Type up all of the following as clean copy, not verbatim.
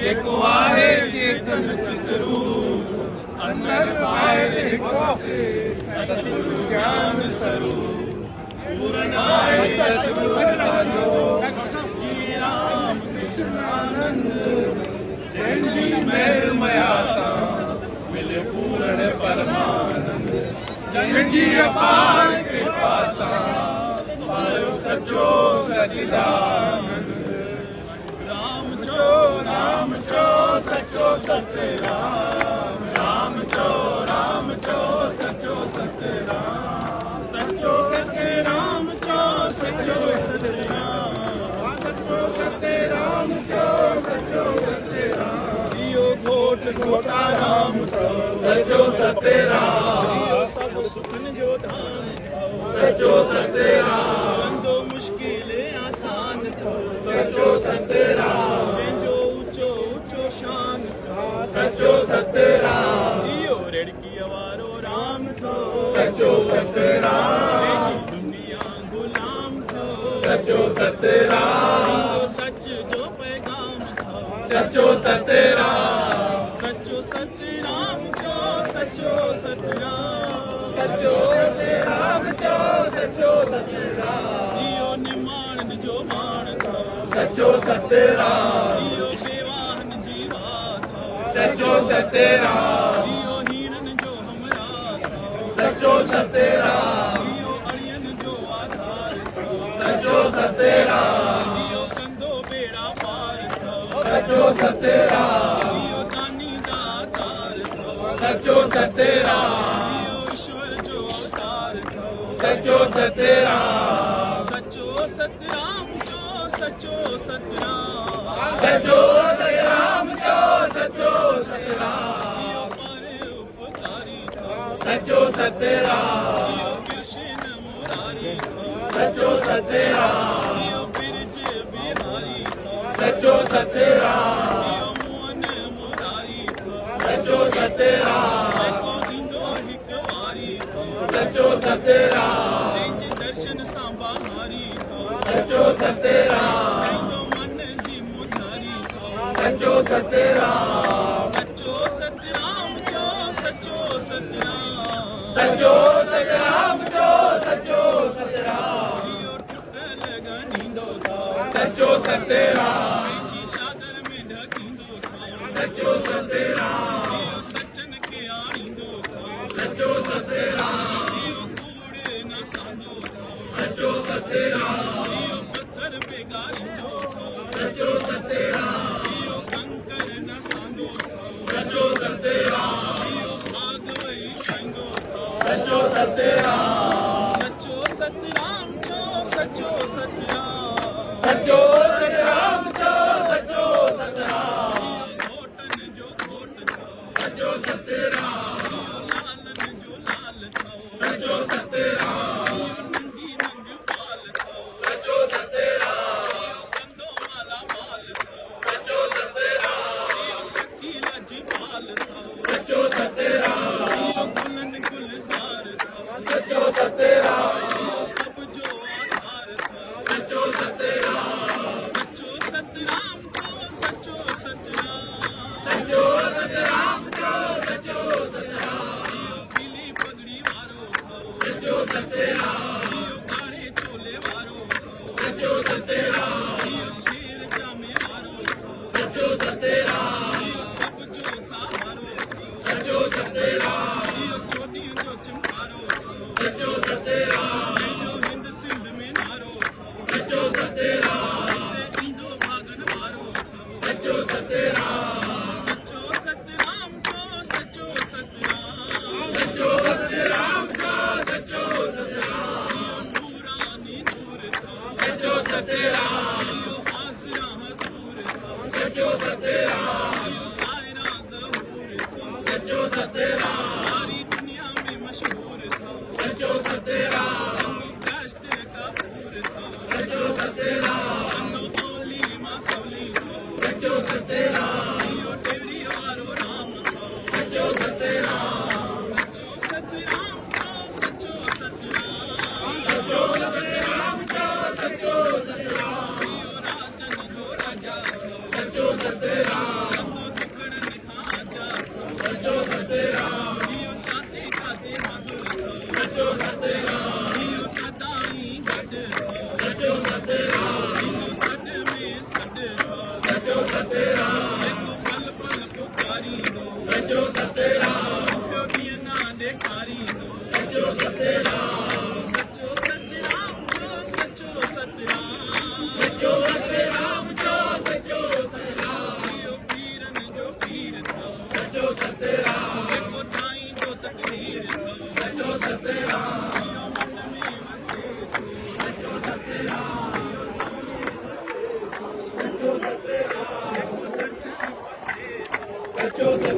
जेको आहे चेतन चितरू अंदर ॿाहिरि सतगुरु ज्ञान स्वरूप पूरन आहे सतगुरु साजो जी राम कृष्ण आनंद जंहिंजी महर मया सां मिले पूरण परमानंद जंहिंजी अपार कृपा सां पायो सचो सचिदानंद राम चो सचो सत्य राम चो सचो सत्य राम सचो सत्य राम चो सचो सत्य राम सचो सत्य राम चो सचो सत्य राम इहो घोट घोटा राम चो सचो सत्य राम इहो सब सुखन जो धाम सचो सत्य राम बंदो मुश्किल आसान थो सचो सत्य राम सचो सत्य राम इहो रेड़की वारो राम थो सचो सत्य राम दुनिया गुलाम थो सचो सत्य राम सच जो पैगाम थो सचो सत्य राम सचो सत्य राम जो सचो सत्य राम सचो सत्य राम जो सचो सत्य राम इहो निमाणन जो माण थो सचो सत्य राम इहो सचो सत्य राम इहो हीरन जो हमरा सचो सत्य राम इहो अड़ियन जो आधार सचो सत्य राम इहो कंदो बेड़ा पार सचो सत्य राम इहो दानी दातार सचो सत्य राम इहो ईश्वर जो अवतार सचो सत्य राम सचो सत्य राम जो सचो सत्य राम सचो सत्य राम जो सचो सत्य राम सचो सत्य राम कृष्ण मुरारी सचो सत्य राम बिरज बिहारी सचो सत्य राम मोहन मुरारी सचो सत्य राम हिकवारी सचो सत्य राम दर्शन सांबा हारी सचो सत्य राम मन जी मुधारी सचो सत्य राम सचो सत्य राम जो सचो सत्य राम सचो सत्य राम जो सचो सत्य राम इहो टुटल ॻंढींदो था सचो सत्य राम जी चादर में ढकींदो था सचो सत्य राम इहो सचन खे आणींदो था सचो सत्य राम इहो कूड़ न सांदो था सचो सत्य राम इहो पत्थर पे ॻारींदो था सचो सत्य राम सचो सत्य राम इहो भाग वही पाईंदो था सचो सत्य राम सचो सत्य राम जो सचो सत्य राम सचो सत्य राम जो सचो सत्य राम घोटन जो घोट थो सचो सत्य राम लालन जो लाल थो सचो सत्य राम नंगी नंग पाल थो सचो सत्य राम कंदो माला माल थो सचो सत्य राम सचो सत्य राम गुलन गुलजार सचो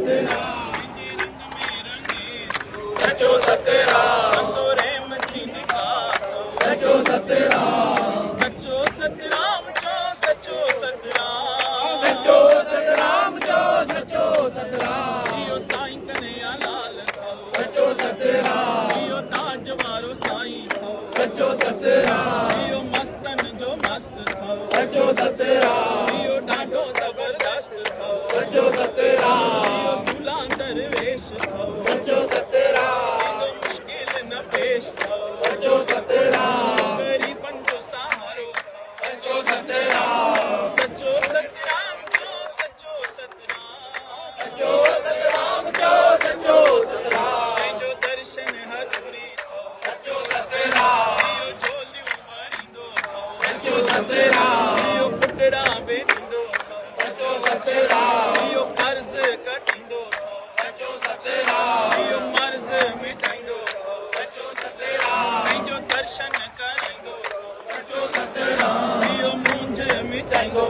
सतराम सचो सतराम अंदोरे मची निकाल सचो सतराम सचो सतराम जो सचो सतराम सचो सतराम जो सचो सतराम इयो साईं कन्हैया लाल सचो सतराम इयो ताज वारो साईं सचो सतराम इयो मस्तन जो मस्त सचो सतराम इयो ॾाढो ज़बरदस्त सचो सतराम इयो दूल्हा दरवेश सचो सतराम मुश्किल न पेश सचो सतराम गरीबन जो सहारो सचो सतराम सचो सतराम जो सचो सतराम सचो सतराम जो सचो सतराम जो दर्शन हजूरी सचो सतराम इयो झोलियूं भरींदो सचो सतराम इयो पुटड़ा बेचींदो सचो सतराम इयो कर्ज़ कटींदो सचो सतराम इयो मर्ज़ मिटाईंदो सचो सतराम पंहिंजो दर्शन कराईंदो सचो सतराम इयो मुंझ मिटाईंदो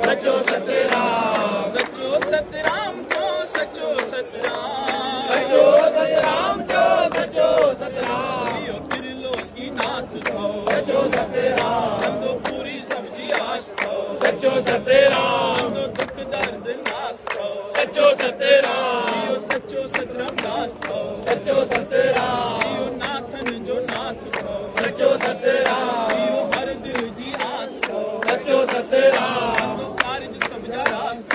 सचो सतराम सचो सतराम जो सचो सतराम सचो सतराम जो सचो सतराम इयो त्रिलोकी नाथ सचो सतराम कंदो पूरी सब्जी आस सचो सतराम कंदो दुख दर्द नास सचो सतराम इयो सचो सतराम दास सचो सतराम इयो नाथन जो नाथ सचो सतराम इयो हर दिल जी आस सचो सतराम कंदो कारज सब जा रास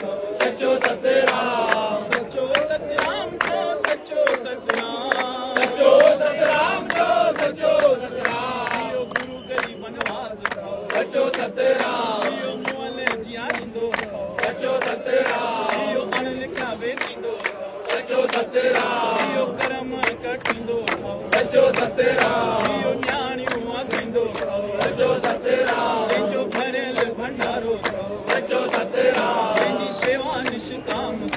सचो सतराम सचो सतराम जो सचो सतराम सचो सतराम जो सचो सतराम इयो गुरु गरीबन वाज़ सचो सतराम इयो मुअल जियारींदो सचो सतराम इयो अणलिखिया वेचींदो सचो सतराम इयो करम कटींदो सचो सतराम इयो न्याणियूं अॻींदो सचो सतराम पंहिंजो भरियल भंडारो सचो सतराम पंहिंजी शेवा निष्काम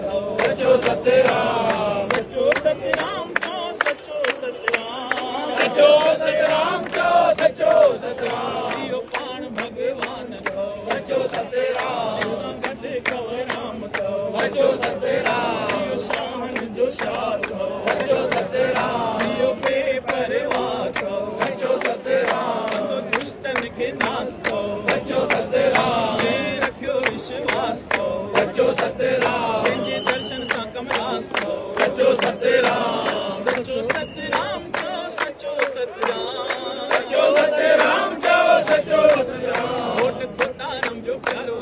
सचो सतराम सचो सतराम जो सचो सतराम सचो सतराम जो सचो सतराम इयो पाण भगवान सचो सतराम सां गॾु कंवराम सचो सतराम इयो शाहन जो शाह सचो सतराम इयो बेपरवाह सचो सतराम दुष्टन खे नास सचो सतराम रखियो विश्वास सचो सतराम पंहिंजे दर्शन सां कमलास सचो सतराम सचो सतराम जो सचो सतराम सचो सतराम जो सचो सतराम होठ खोतारम जो प्यारो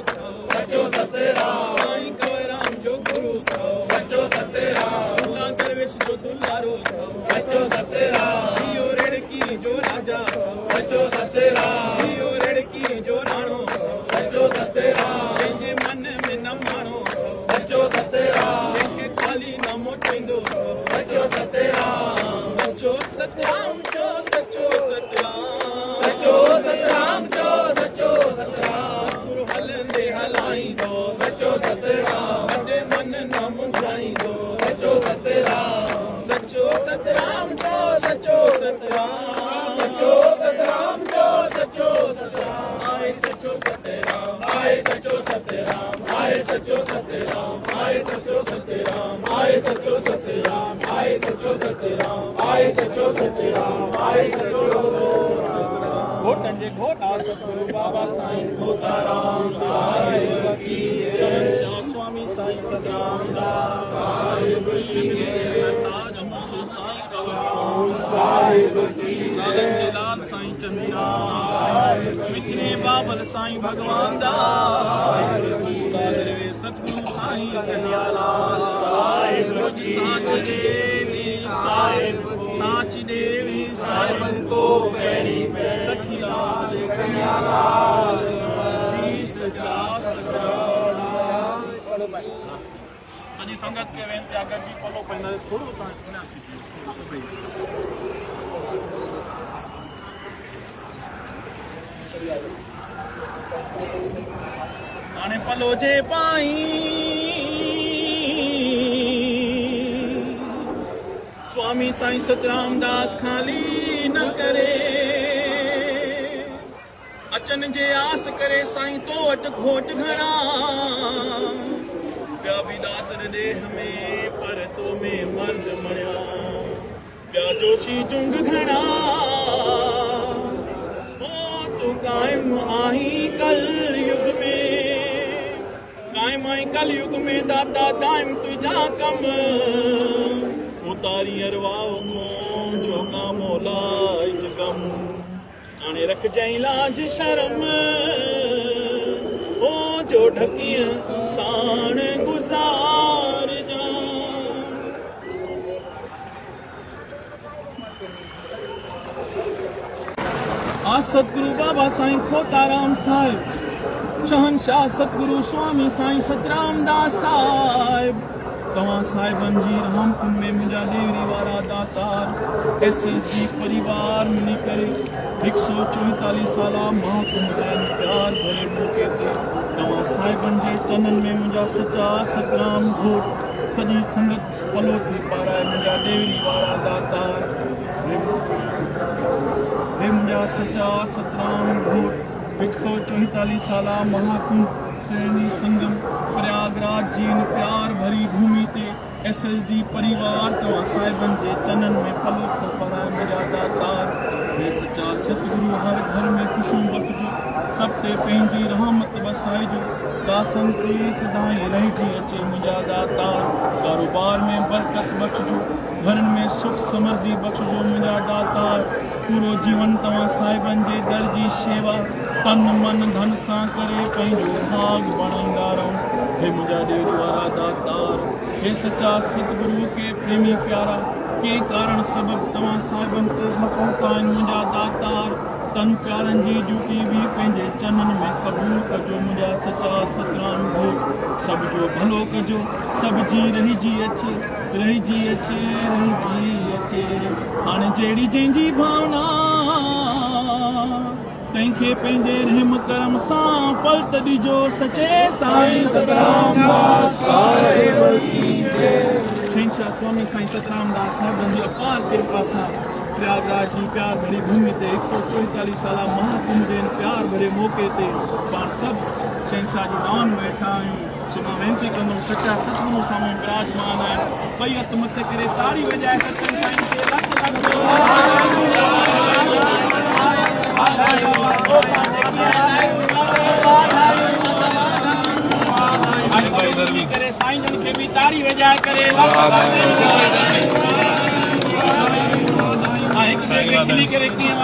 सचो सतराम साईं कंवराम जो गुरु सचो सतराम दूल्हा दरवेश जो दुलारो सचो सतराम इयो रेड़की जो राजा सचो सतराम इयो रेड़की जो राणो सचो सतराम पंहिंजे मन में न माणो सचो सतराम कंहिंखे खाली न मोटींदो सचो सतराम सचो सतराम जो सचो सतराम सचो सतराम जो सचो सतराम गुरु हलंदे हलाईंदो सचो सतराम वॾे मन न मुंझाईंदो सचो सतराम सचो सतराम जो सचो सतराम सचो सतराम जो सचो सतराम आए सचो सतराम आए सचो सतराम आए सचो सतराम आए सचो सतराम आए सचो सतराम आए सचो सतराम आए सचो सतराम आए सचो सतराम घोटन जे घोटा सतगुरु बाबा साईं घोटाराम साहिब की जय श्याम स्वामी साईं सतराम दास साहिब की जय सरताज मुंशी साईं कंवराम साहिब की जय जलाल साईं चंदीराम साहिब मिठने बाबल साईं भगवान दास साहिब सतगुरु साईं कन्हैयालाल साहिब सांच देवी साहिब सांच देवी साहिबन को पैरी सखीलाल कन्हैयालाल जी सच्चा सतराम सॼी संगत खे वेनती आहे गॾिजी पलो पाईंदा थोरो हाणे पलो जे पाई स्वामी साईं सतराम दास खाली न करे अचन जे आस करे साईं तो वटि घोट घणा भी दातर दे हमें पर तो में मर्द मणिया प्या जोशी जुंग घना ओ तू कायम आई कल युग में कायम आई कल युग में दाता दाइम तुझा कम उतारी अरवाओ को जो ना मौला गम आने रख जाई लाज शर्म ओ जो ढकिया साण गुजार जा आ सतगुरु बाबा साईं खोताराम साहिब शहनशाह सतगुरु स्वामी साईं सतराम दास साहिब तव्हां साहिबनि जी रहमतुनि में मुंहिंजा ॾेवरी वारा दातार SSG परिवार मिली करे 144 साला महाकुंभ जन प्यार भरे मौके ते तव्हां साहिबनि जे चननि में मुंहिंजा सचा सतराम घोट सॼी संगत पलो थी पाराए मुंहिंजा ॾेवरी वारा दातार हे मुंहिंजा सचा सतराम घोट 144 साला महाकुंभ संगम प्रयागराज जी इन प्यार भरी भूमि ते SSG परिवार तव्हां साहिबनि जे चननि में पलो थो पाराए मुंहिंजा दातार हे सचा सतगुरु हर घर में ख़ुशियूं बख़्शो सभ ते पंहिंजी रहमत वसाइजो दासनि ते सदाईं रहिजी अचे मुंहिंजा दातार कारोबार में बरकत बख़्शजो घरनि में सुख समृद्धि बख़्शजो मुंहिंजा दातार पूरो जीवन तव्हां साहिबनि जे दर जी शेवा तन मन धन सां करे पंहिंजो भाग बणाईंदा रहो हे मुंहिंजा ॾेर वारा दातार हे सचा सतगुरु के प्रेमी प्यारा के कारण सबबु तव्हां साहिबनि ते न पहुता आहिनि मुंहिंजा दातार तन प्यारनि जी ड्यूटी बि पंहिंजे चननि में क़बूल कजो मुंहिंजा सचा सतराम घोट सभ जो भलो कजो सभ जी रहिजी अचे रहिजी अचे रहिजी अचे हाणे जहिड़ी जंहिंजी भावना तंहिंखे पंहिंजे रहम करम सां फल त ॾिजो सचे साईं सतराम दास साहिब की जय शहनशाह स्वामी साईं सतराम दास साहिबनि जी अपार कृपा सां प्रयागराज जी प्यार भरी भूमि ते 144 साला महाकुंभ जे प्यार भरे मौके ते पाण सभु शहनशाह जी नाम में वेठा आहियूं सो मां वेनती कंदुमि सचा सतगुरु साम्हूं विराजमान आहिनि ॿई हथ मथे करे ताड़ी वॼाए सतगुरु साईं खे करे साईं जन खे बि ताड़ी वॼाए करे खिली करे कीअं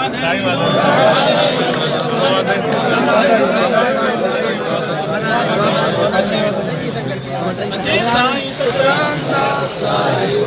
साईं सतराम दास साहिब